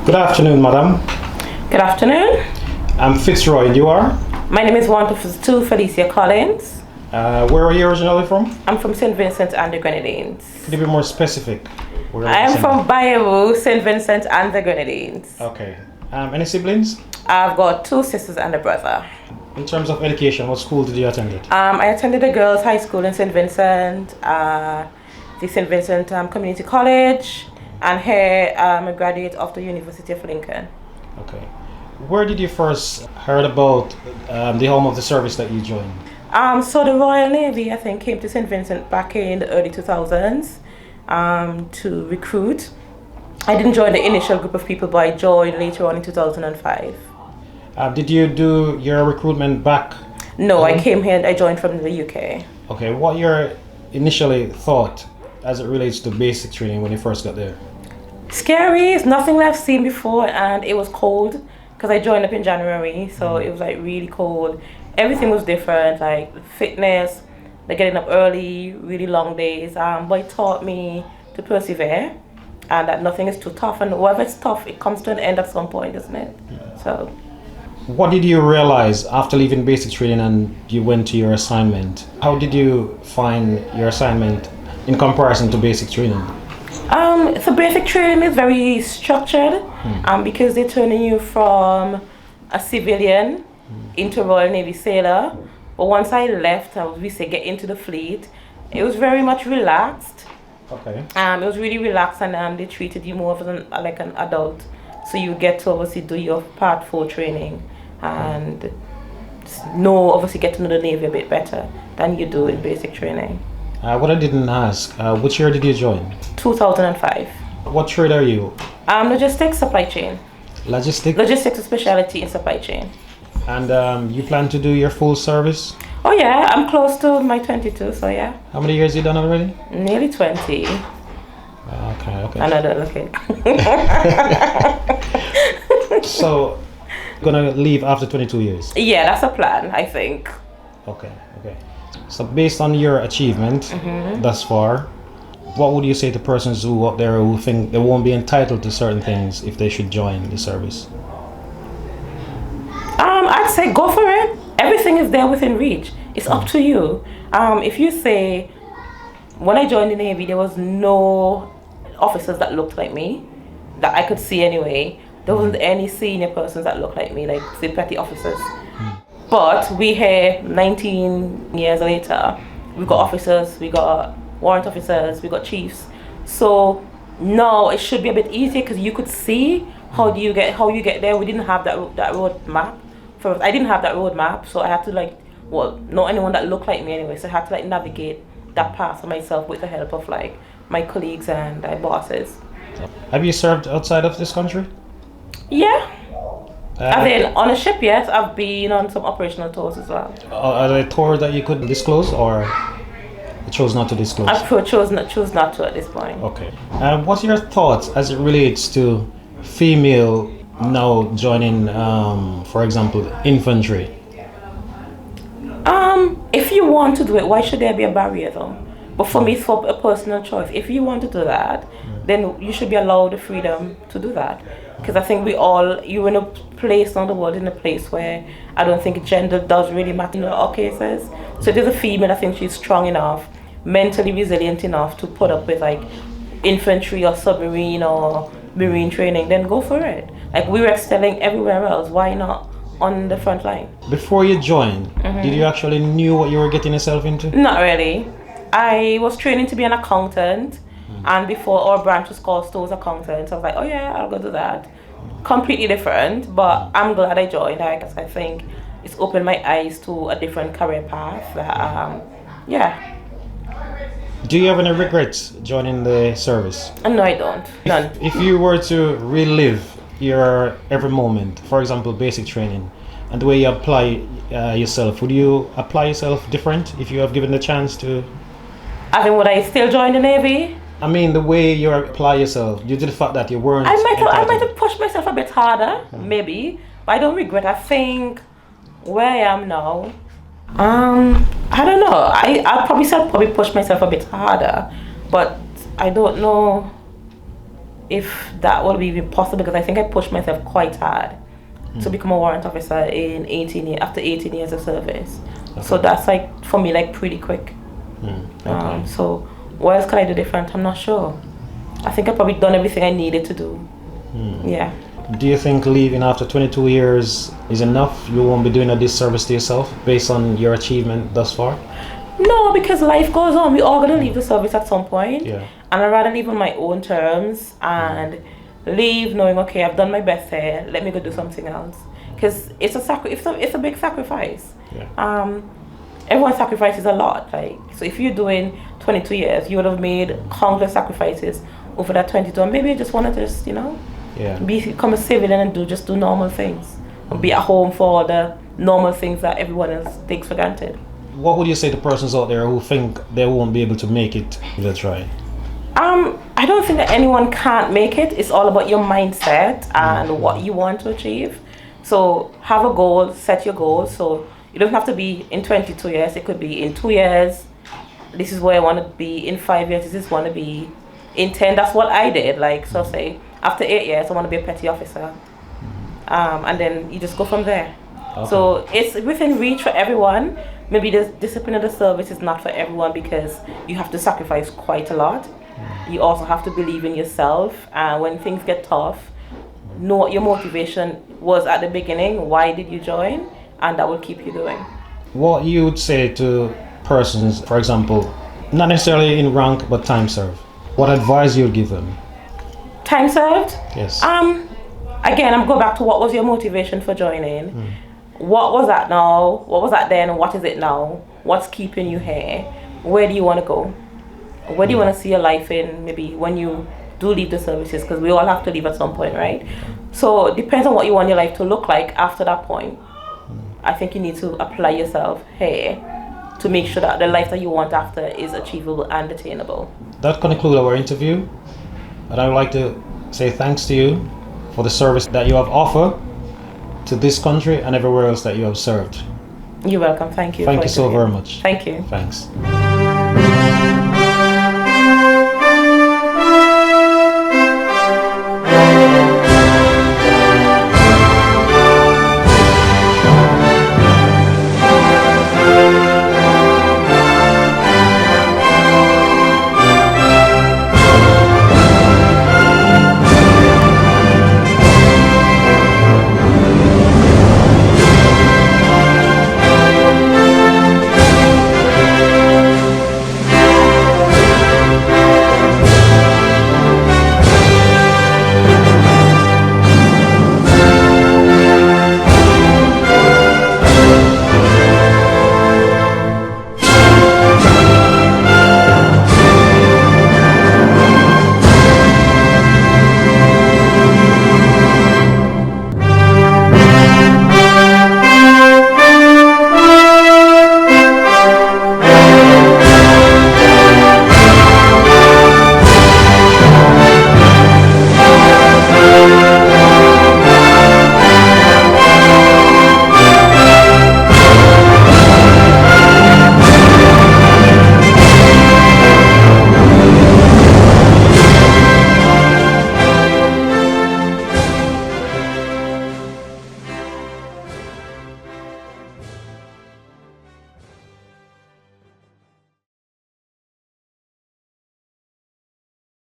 Good afternoon, madam. Good afternoon. I'm Fitzroy. You are? My name is Wo2 Felicia Collins. Where are you originally from? I'm from St. Vincent and the Grenadines. Could you be more specific? I am from Wo2, St. Vincent and the Grenadines. Okay. Any siblings? I've got 2 sisters and a brother. In terms of education, what school did you attend? I attended a girls' high school in St. Vincent, the St. Vincent Community College, and here I'm a graduate of the University of Lincoln. Okay. Where did you first heard about the home of the service that you joined? So the Royal Navy, I think, came to St. Vincent back in the early 2000s to recruit. I didn't join the initial group of people, but I joined later on in 2005. Did you do your recruitment back? No, I came here and I joined from the UK. Okay, what your initially thought as it relates to basic training when you first got there? Scary, it's nothing I've seen before, and it was cold because I joined up in January, so it was like really cold. Everything was different, like fitness, like getting up early, really long days, but it taught me to persevere and that nothing is too tough, and whatever it's tough, it comes to an end at some point, doesn't it? Yeah. So what did you realize after leaving basic training and you went to your assignment? How did you find your assignment in comparison to basic training? So basic training is very structured because they're turning you from a civilian into a Royal Navy sailor. But once I left, we say get into the fleet, it was very much relaxed. Okay. It was really relaxed, and they treated you more of like an adult. So you get to obviously do your Part 4 training and obviously get to know the Navy a bit better than you do in basic training. What I didn't ask, which year did you join? 2005. What trade are you? Logistics, supply chain. Logistics? Logistics, a specialty in supply chain. And you plan to do your full service? Oh yeah, I'm close to my 22, so yeah. How many years you done already? Nearly 20. Okay. Another, okay. So, gonna leave after 22 years? Yeah, that's a plan, I think. Okay. So based on your achievement thus far, what would you say to persons who out there who think they won't be entitled to certain things if they should join the service? I'd say go for it. Everything is there within reach. It's up to you. If you say, when I joined the Navy, there was no officers that looked like me, that I could see anyway. There wasn't any senior persons that looked like me, like the petty officers. But we here, 19 years later, we got officers, we got warrant officers, we got chiefs. So now it should be a bit easier because you could see how you get there. We didn't have that road map. I didn't have that road map, so I had to not anyone that looked like me anyway. So I had to navigate that path for myself with the help of my colleagues and my bosses. Have you served outside of this country? Yeah. I've been on a ship, yes. I've been on some operational tours as well. Are there tours that you could disclose, or you chose not to disclose? I chose not to at this point. Okay. What's your thoughts as it relates to female now joining, for example, infantry? If you want to do it, why should there be a barrier though? But for me, it's for a personal choice. If you want to do that, then you should be allowed the freedom to do that. Because I think you're in a place in the world, in a place where I don't think gender does really matter in all cases. So if there's a female, I think she's strong enough, mentally resilient enough to put up with infantry or submarine or marine training, then go for it. We were excelling everywhere else, why not on the front line? Before you joined, did you actually knew what you were getting yourself into? Not really. I was training to be an accountant, And before, our branch was called stores accountant. So I was like, oh yeah, I'll go do that. Completely different, but I'm glad I joined. I guess I think it's opened my eyes to a different career path. Yeah. Do you have any regrets joining the service? No, I don't. None. If you were to relive your every moment, for example, basic training, and the way you apply yourself, would you apply yourself different if you have given the chance to? I think would I still join the Navy? I mean, the way you apply yourself, due to the fact that you weren't. I might entitled. have pushed myself a bit harder, maybe, but I don't regret. I think where I am now, I don't know. I'll probably push myself a bit harder, but I don't know if that will be even possible because I think I pushed myself quite hard to become a warrant officer in 18 years after 18 years of service. Okay. So that's like for me like pretty quick. Okay. So what else could I do different? I'm not sure. I think I've probably done everything I needed to do. Yeah. Do you think leaving after 22 years is enough? You won't be doing a disservice to yourself based on your achievement thus far? No, because life goes on. We're all going to leave the service at some point. Yeah. And I'd rather leave on my own terms and leave knowing, okay, I've done my best here. Let me go do something else. Because it's a big sacrifice. Yeah. Everyone sacrifices a lot. Like, so if you're doing 22 years, you would have made countless sacrifices over that 22. And maybe you just want to just, become a civilian and do normal things. Or be at home for all the normal things that everyone else takes for granted. What would you say to persons out there who think they won't be able to make it if they try? I don't think that anyone can't make it. It's all about your mindset and what you want to achieve. So have a goal, set your goals. So it doesn't have to be in 22 years. It could be in 2 years. This is where I want to be. In 5 years, this is want to be. In 10, that's what I did. Like, so say, after 8 years, I want to be a petty officer. And then you just go from there. Okay. So it's within reach for everyone. Maybe the discipline of the service is not for everyone because you have to sacrifice quite a lot. You also have to believe in yourself. And when things get tough, know what your motivation was at the beginning. Why did you join? And that will keep you going. What you would say to persons, for example, not necessarily in rank, but time served? What advice you would give them? Time served? Yes. Again, I'm going back to what was your motivation for joining? What was that now? What was that then? What is it now? What's keeping you here? Where do you want to go? Where do you want to see your life in? Maybe when you do leave the services, because we all have to leave at some point, right? So it depends on what you want your life to look like after that point. I think you need to apply yourself here to make sure that the life that you want after is achievable and attainable. That concludes our interview. And I would like to say thanks to you for the service that you have offered to this country and everywhere else that you have served. You're welcome. Thank you. Thank you so very much. Thank you. Thanks.